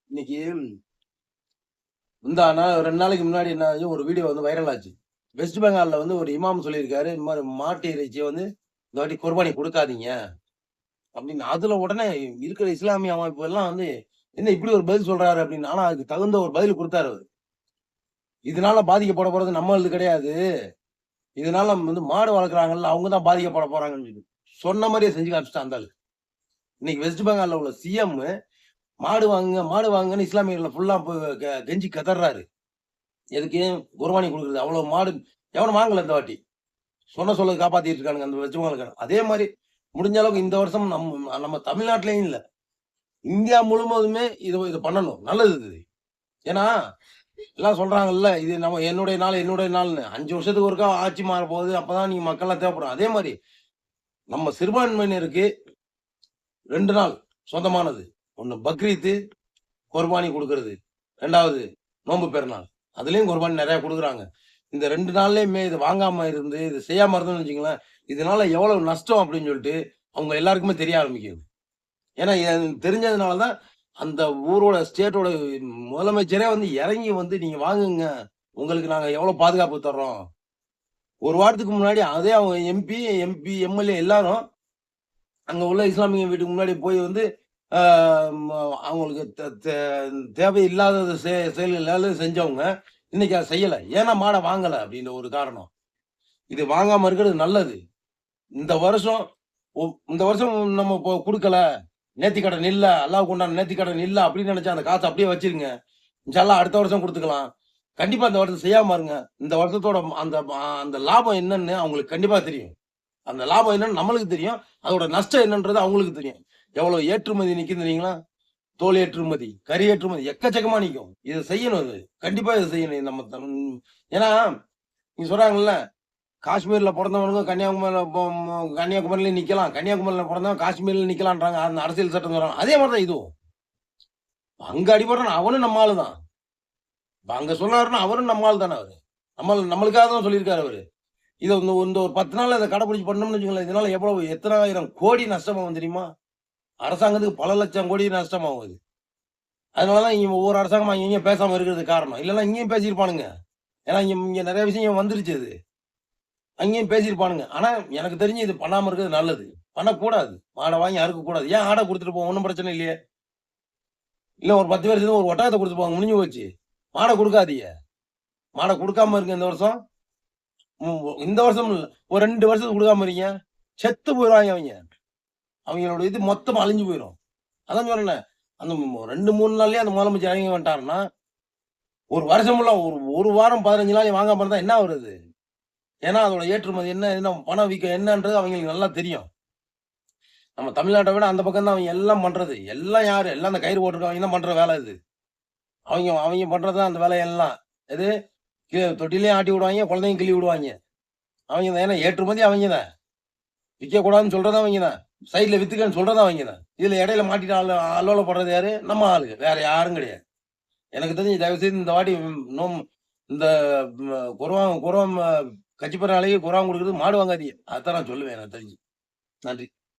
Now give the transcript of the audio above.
இன்னைக்கு நான் 2 நாளைக்கு முன்னாடி என்ன ஆச்சு, ஒரு வீடியோ வந்து வைரல் ஆச்சு. வெஸ்ட் பெங்கால்ல வந்து ஒரு இமாம் சொல்லியிருக்காரு, இந்த மாரி மாட்டு இறைச்சிய வந்து இந்த வாட்டி குர்பானி குடுக்காதீங்க அப்படின்னு. அதுல உடனே இருக்கிற இஸ்லாமிய அமைப்பு எல்லாம் வந்து, என்ன இப்படி ஒரு பதில் சொல்றாரு அப்படின்னு. ஆனா அதுக்கு தகுந்த ஒரு பதில் குடுத்தாரு அவரு. இதனால பாதிக்கப்பட போறது நம்மளது கிடையாது. இதனால வந்து மாடு வளர்க்குறாங்கல்ல, அவங்க தான் பாதிக்கப்பட போறாங்கன்னு சொல்லி. சொன்ன மாரியே செஞ்சு காமிச்சுட்டான் அந்த ஆளு. இன்னைக்கு வெஸ்ட் பெங்கால்ல உள்ள சிஎம் மாடு வாங்குங்க, மாடு வாங்குங்கன்னு இஸ்லாமியர்கள ஃபுல்லா கெஞ்சி கதர்றாரு. எதுக்கு? குர்பானி குடுக்குறது. அவ்வளவு மாடு எவனும் வாங்கல இந்த வாட்டி. சொன்ன சொல்ல காப்பாத்திட்டு இருக்கானுங்க அந்த வெச்சவங்களுக்கு. அதே மாரி முடிஞ்ச அளவுக்கு இந்த வருஷம் நம்ம தமிழ்நாட்டிலயும் இல்ல. இந்தியா முழுவதுமே இத பண்ணணும். நல்லது இது. ஏன்னா, எல்லாம் சொல்றாங்கல்ல, இது என்னுடைய நாள், என்னுடைய நாள்னு. 5 வருஷத்துக்கு ஒருக்கா ஆட்சி மாறப்போகுது. அப்பதான் நீங்க மக்கள்லாம் தேவைப்படும். அதே மாரி நம்ம சிறுபான்மையினருக்கு 2 நாள் சொந்தமானது. 1 பக்ரீத்து, குர்பானி குடுக்குறது. 2வது நோன்பு பெருநாள். அதுலயும் குர்பானி நெறைய குடுக்குறாங்க. இந்த 2 நாள்லயுமே இது வாங்காம இருந்து, இது செய்யாம இருந்தோம்னு வச்சுக்கங்களேன், இதனால எவ்வளவு நஷ்டம் அப்படின்னு சொல்லிட்டு, அவங்க எல்லாருக்குமே தெரிய ஆரம்பிக்குது. ஏன்னா, எனக்கு தெரிஞ்சதுனால தான் அந்த ஊரோட, ஸ்டேட்டோட முதலமைச்சரே வந்து இறங்கி வந்து, "நீங்க வாங்குங்க. உங்களுக்கு நாங்க எவ்வளவு பாதுகாப்பு தர்றோம்." 1 வாரத்துக்கு முன்னாடி அதே அவங்க எம்பி, எம்எல்ஏ எல்லாரும் அங்க உள்ள இஸ்லாமிய வீட்டுக்கு முன்னாடி போய் வந்து, ஆ ம அவங்களுக்கு தேவையில்லாதது செயல்கள் செஞ்சவங்க, இன்னைக்கு அத செய்யல. ஏன்னா மாட வாங்கல அப்படின்ற ஒரு காரணம். இது வாங்காம இருக்கிறது நல்லது. இந்த வருஷம் ஒ இந்த வருஷம் நம்ம குடுக்கல. நேர்த்திக்கடன் இல்ல. அல்லாஹ்வுக்கு உண்டான நேர்த்திக்கடன் இல்ல அப்படின்னு நெனச்சா அந்த காச அப்படியே வச்சிருங்க. இன்ஷா அல்லாஹ் அடுத்த வருஷம் குடுத்துக்கலாம். கண்டிப்பா இந்த வருஷம் செய்யாம இருங்க. இந்த வருஷத்தோட அந்த லாபம் என்னன்னு அவங்களுக்கு கண்டிப்பா தெரியும். அந்த லாபம் என்னன்னு நம்மளுக்கு தெரியும். அதோட நஷ்டம் என்னன்றது அவங்களுக்கு தெரியும். எவ்வளவு ஏற்றுமதி நிக்குது தெரியுங்களா? தோல் ஏற்றுமதி, கறி ஏற்றுமதி எக்கச்சக்கமா நிக்கும். இத செய்யணும் இது. கண்டிப்பா இத செய்யணும். ஏன்னா, நீங்க சொல்றாங்கல்ல, காஷ்மீர்ல பொறந்தவனுங்க கன்னியாகுமரியில நிக்கலாம். கன்னியாகுமரியில பொறந்தவன் காஷ்மீர்ல நிக்கலான்றாங்க. அந்த அரசியல் சட்டம் சொல்றாங்க. அதே மாரி தான் இதுவும். அங்க அடிபடுறான் அவனும் நம்ம ஆளு தான். அங்க சொன்னாருன்னா அவரும் நம்ம ஆள் தானே அவரு. நம்மளுக்காக தான் சொல்லியிருக்காரு அவரு. இத இந்த ஒரு 10 நாள்ல இத கடைபிடிச்சு பண்ணோம்னு வச்சுக்கோங்களேன், இதனால எத்தன ஆயிரம் கோடி நஷ்டமாகும் தெரியுமா? அரசாங்கத்துக்கு பல லட்சம் கோடி நஷ்டமாகும் இது. அதனால தான் இங்க ஒவ்வொரு அரசாங்கமும் அங்க இங்கயும் பேசாம இருக்கிறதுக்கு காரணம். இல்லன்னா இங்கேயும் பேசியிருப்பானுங்க. ஏன்னா இங்க நெறைய விஷயம் வந்துருச்சு அது. அங்கேயும் பேசியிருப்பானுங்க. ஆனா எனக்கு தெரிஞ்சு இது பண்ணாம இருக்கிறது நல்லது. பண்ணக்கூடாது. மாட வாங்கி அறுக்கக்கூடாது. ஏன் ஆட குடுத்துட்டு போவோம்? ஒண்ணும் பிரச்சனை இல்லையே. இல்ல ஒரு 10 பேர் சேர்ந்து ஒரு ஒட்டகத்த குடுத்துட்டு போங்க. முடிஞ்சு போச்சு. மாட குடுக்காதீங்க. மாட குடுக்காம இருங்க இந்த வருஷம். இந்த வருஷம் இல்ல. ஒரு 2 வருஷத்துக்கு குடுக்காம இருங்க. செத்து போயிருவாங்க அவைங்க. அவைங்களோட இது மொத்தமா அழிஞ்சு போயிரும். அதான் சொன்னேனே. அந்த 2, 3 நாள்லயே அந்த முதலமைச்சர் இறங்கி வந்துட்டாருன்னா, ஒரு வருஷம் ஃபுல்லா ஒரு வாரம் 15 நாள் வாங்காம இருந்தா என்ன வருது? ஏன்னா அதோட ஏற்றுமதி என்ன பணவீக்கம் என்னன்றது அவங்களுக்கு நல்லா தெரியும். நம்ம தமிழ்நாட்ட விட அந்த பக்கம் தான் அவைங்க எல்லாம் பண்றது. எல்லாம் யாரு? எல்லாம் அந்த கயிறு போட்டுருக்கவங்க தான் பண்ற வேலை இது. அவைங்க பண்றது தான் அந்த வேலையெல்லாம். எது? தொட்டிலையும் ஆட்டி விடுவாய்ங்க, குழந்தையும் கிள்ளி விடுவாய்ங்க. அவைங்க தான். ஏன்னா ஏற்றுமதி அவைங்க தான். விக்கக்கூடாதுன்னு சொல்றதும் அவைங்க தான். சைட்ல வித்துக்கன்னு சொல்றதும் அவைங்க தான். இதுல இடையில மாட்டிட்டு அல்லோலப்படுறது யாரு? நம்ம ஆளுங்க. வேற யாரும் கிடையாது. எனக்கு தெரிஞ்சு தயவு செய்து இந்த வாட்டி நோம் இந்த குர்ஆன் குர்ஆன் கட்சி பிறநாளைக்கு குர்ஆன் குடுக்குறது மாடு வாங்காதீங்க. அதத்தான் நான் சொல்லுவேன் எனக்கு தெரிஞ்சு. நன்றி.